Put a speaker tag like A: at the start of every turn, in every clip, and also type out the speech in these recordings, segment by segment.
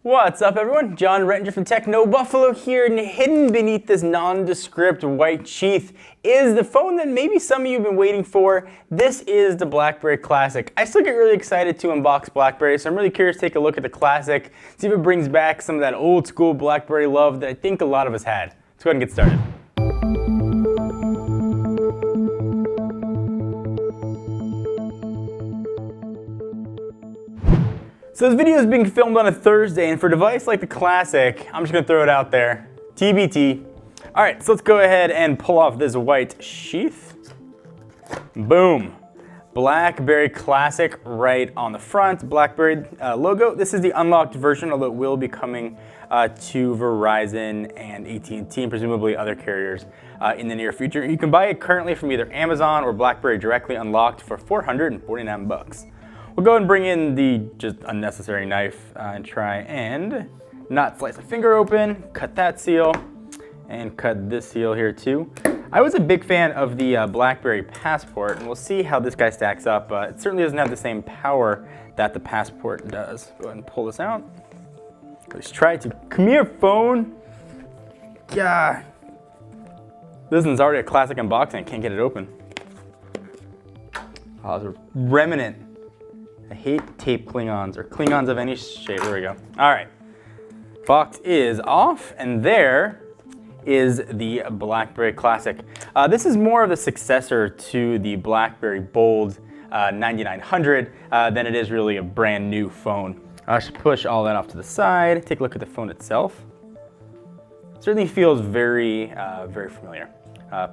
A: What's up everyone? John Rettinger from Techno Buffalo here, and hidden beneath this nondescript white sheath is the phone that maybe some of you have been waiting for. This is the BlackBerry Classic. I still get really excited to unbox BlackBerry, so I'm really curious to take a look at the Classic, see if it brings back some of that old school BlackBerry love that I think a lot of us had. Let's go ahead and get started. So this video is being filmed on a Thursday, and for a device like the Classic, I'm just gonna throw it out there, TBT. All right, so let's go ahead and pull off this white sheath. Boom. BlackBerry Classic right on the front, BlackBerry logo. This is the unlocked version, although it will be coming to Verizon and AT&T and presumably other carriers in the near future. You can buy it currently from either Amazon or BlackBerry directly unlocked for $449. We'll go and bring in the just unnecessary knife and try and not slice a finger open, cut that seal, and cut this seal here too. I was a big fan of the BlackBerry Passport, and we'll see how this guy stacks up. It certainly doesn't have the same power that the Passport does. Go ahead and pull this out. Let's try to, come here phone. Yeah. This one's already a Classic unboxing, I can't get it open. Oh, there's a remnant. I hate tape Klingons, or Klingons of any shape. There we go. All right, box is off, and there is the BlackBerry Classic. This is more of a successor to the BlackBerry Bold 9900 than it is really a brand new phone. I should push all that off to the side, take a look at the phone itself. Certainly feels very, very familiar.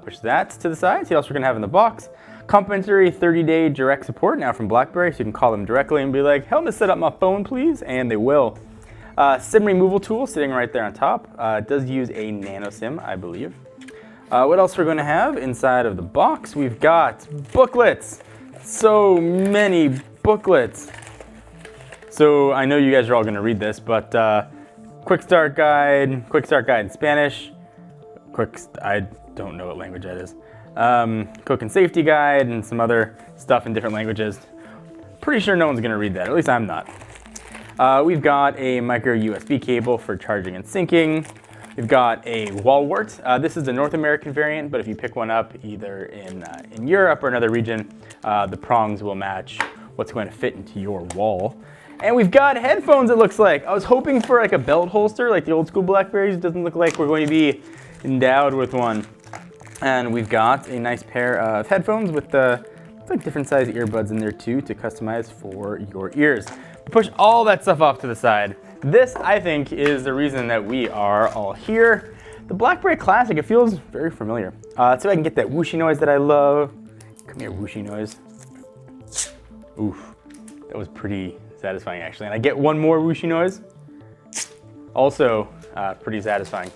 A: Push that to the side, see what else we're gonna have in the box. Complimentary 30-day direct support now from BlackBerry, so you can call them directly and be like, help me set up my phone please, and they will. SIM removal tool sitting right there on top. It does use a nano SIM, I believe. What else we're gonna have inside of the box? We've got booklets. So many booklets. So I know you guys are all gonna read this, but quick start guide in Spanish. I don't know what language that is. Cook and safety guide and some other stuff in different languages. Pretty sure no one's gonna read that, at least I'm not. We've got a micro USB cable for charging and syncing. We've got a wall wart. This is the North American variant, but if you pick one up either in Europe or another region, the prongs will match what's going to fit into your wall. And we've got headphones, it looks like. I was hoping for like a belt holster, like the old school BlackBerries. It doesn't look like we're going to be endowed with one. And we've got a nice pair of headphones with like different size earbuds in there too to customize for your ears. Push all that stuff off to the side. This, I think, is the reason that we are all here. The BlackBerry Classic, it feels very familiar. So I can get that whooshy noise that I love. Come here, whooshy noise. Oof, that was pretty satisfying actually. And I get one more whooshy noise. Also pretty satisfying.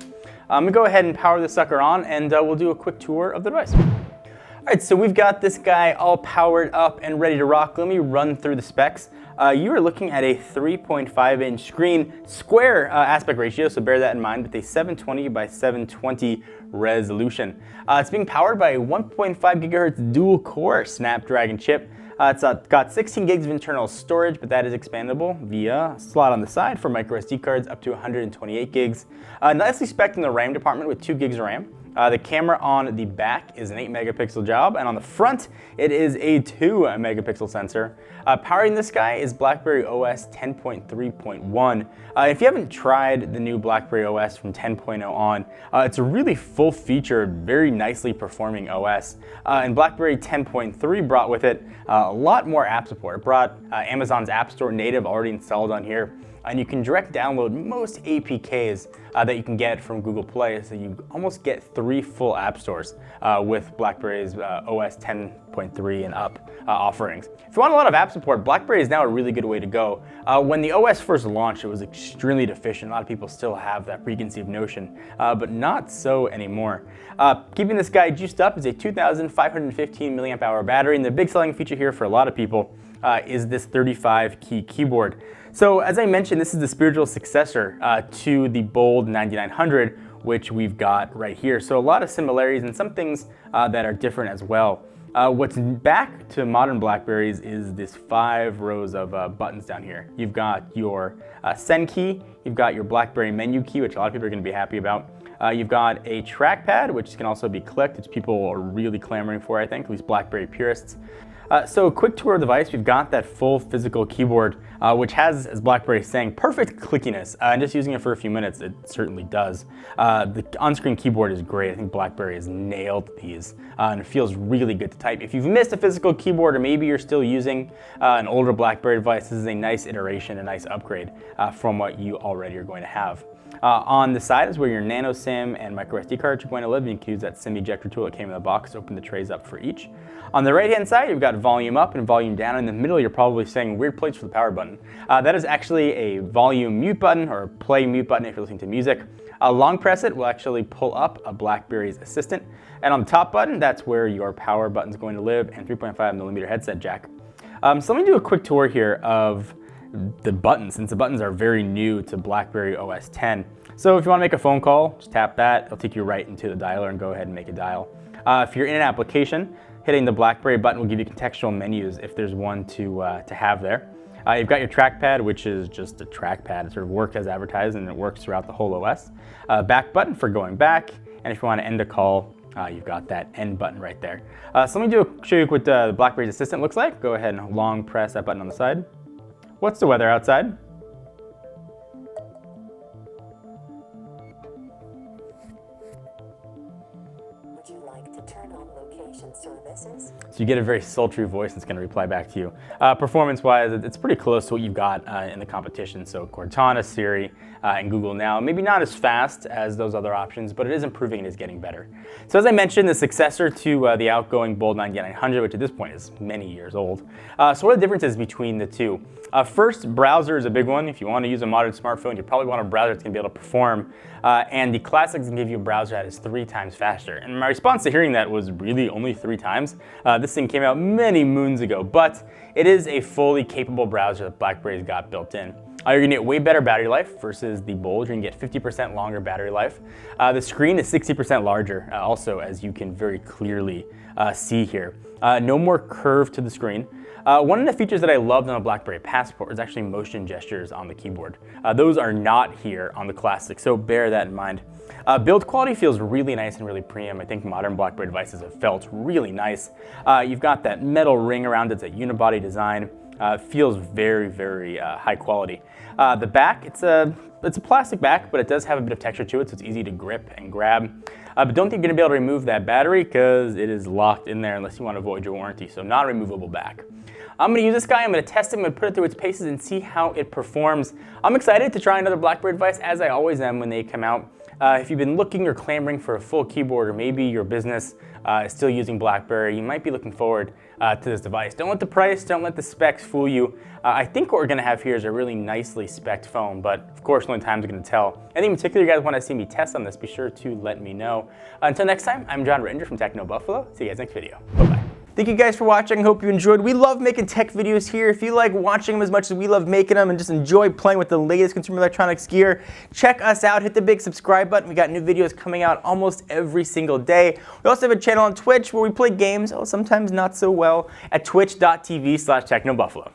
A: I'm gonna go ahead and power this sucker on, and we'll do a quick tour of the device. All right, so we've got this guy all powered up and ready to rock. Let me run through the specs. You are looking at a 3.5-inch screen, square aspect ratio, so bear that in mind, with a 720 by 720 resolution. It's being powered by a 1.5 gigahertz dual core Snapdragon chip. It's got 16 gigs of internal storage, but that is expandable via a slot on the side for micro SD cards up to 128 gigs. Nicely spec'd in the RAM department with 2 gigs of RAM. The camera on the back is an 8 megapixel job, and on the front, it is a 2 megapixel sensor. Powering this guy is BlackBerry OS 10.3.1. If you haven't tried the new BlackBerry OS from 10.0 on, it's a really full-featured, very nicely performing OS. And BlackBerry 10.3 brought with it a lot more app support. It brought Amazon's App Store native already installed on here. And you can direct download most APKs that you can get from Google Play, so you almost get 3 full app stores with BlackBerry's OS 10.3 and up offerings. If you want a lot of app support, BlackBerry is now a really good way to go. When the OS first launched, it was extremely deficient. A lot of people still have that preconceived notion, but not so anymore. Keeping this guy juiced up is a 2,515 milliamp hour battery, and the big selling feature here for a lot of people is this 35-key keyboard. So as I mentioned, this is the spiritual successor to the Bold 9900, which we've got right here. So a lot of similarities and some things that are different as well. What's back to modern BlackBerries is this 5 rows of buttons down here. You've got your send key, you've got your BlackBerry menu key, which a lot of people are going to be happy about. You've got a trackpad, which can also be clicked, which people are really clamoring for, I think, at least BlackBerry purists. So a quick tour of the device, we've got that full physical keyboard, which has, as BlackBerry is saying, perfect clickiness. And just using it for a few minutes, it certainly does. The on-screen keyboard is great. I think BlackBerry has nailed these, and it feels really good to type. If you've missed a physical keyboard, or maybe you're still using an older BlackBerry device, this is a nice iteration, a nice upgrade from what you already are going to have. On the side is where your nano SIM and micro SD cards are going to live. You can use that SIM ejector tool that came in the box to open the trays up for each. On the right hand side, you've got volume up and volume down. In the middle, you're probably saying weird place for the power button. That is actually a volume mute button, or play mute button if you're listening to music. Long press it will actually pull up a BlackBerry's assistant. And on the top button, that's where your power button is going to live, and 3.5mm headset jack. So let me do a quick tour here of the buttons, since the buttons are very new to BlackBerry OS X. So if you want to make a phone call, just tap that. It'll take you right into the dialer and go ahead and make a dial. If you're in an application, hitting the BlackBerry button will give you contextual menus if there's one to have there. You've got your trackpad, which is just a trackpad. It sort of works as advertised, and it works throughout the whole OS. Back button for going back, and if you want to end a call, you've got that end button right there. So let me show you what the BlackBerry's assistant looks like. Go ahead and long press that button on the side. What's the weather outside?
B: Would you like to turn on location services?
A: So you get a very sultry voice that's going to reply back to you. Performance-wise, it's pretty close to what you've got in the competition. So Cortana, Siri, and Google Now. Maybe not as fast as those other options, but it is improving and is getting better. So as I mentioned, the successor to the outgoing Bold 9900, which at this point is many years old. So what are the differences between the two? First, browser is a big one. If you want to use a modern smartphone, you probably want a browser that's going to be able to perform. And the Classic is going to give you a browser that is 3 times faster. And my response to hearing that was really only 3 times. This thing came out many moons ago, but it is a fully capable browser that BlackBerry's got built in. You're going to get way better battery life versus the Bold. You're going to get 50% longer battery life. The screen is 60% larger, also, as you can very clearly see here. No more curve to the screen. One of the features that I loved on a BlackBerry Passport is actually motion gestures on the keyboard. Those are not here on the Classic, so bear that in mind. Build quality feels really nice and really premium. I think modern BlackBerry devices have felt really nice. You've got that metal ring around it, it's a unibody design. Feels very, very high quality. The back, it's a plastic back, but it does have a bit of texture to it, so it's easy to grip and grab. But don't think you're going to be able to remove that battery because it is locked in there unless you want to avoid your warranty, so not a removable back. I'm going to use this guy, I'm going to test it, I'm going to put it through its paces and see how it performs. I'm excited to try another BlackBerry device, as I always am when they come out. If you've been looking or clamoring for a full keyboard, or maybe your business is still using BlackBerry, you might be looking forward to this device. Don't let the price, don't let the specs fool you. I think what we're going to have here is a really nicely spec'd phone, but of course only time's going to tell. Anything in particular you guys want to see me test on this, be sure to let me know. Until next time, I'm John Ritter from Techno Buffalo. See you guys next video. Bye-bye. Thank you guys for watching. I hope you enjoyed. We love making tech videos here. If you like watching them as much as we love making them and just enjoy playing with the latest consumer electronics gear, check us out. Hit the big subscribe button. We got new videos coming out almost every single day. We also have a channel on Twitch where we play games, sometimes not so well, at twitch.tv/technobuffalo.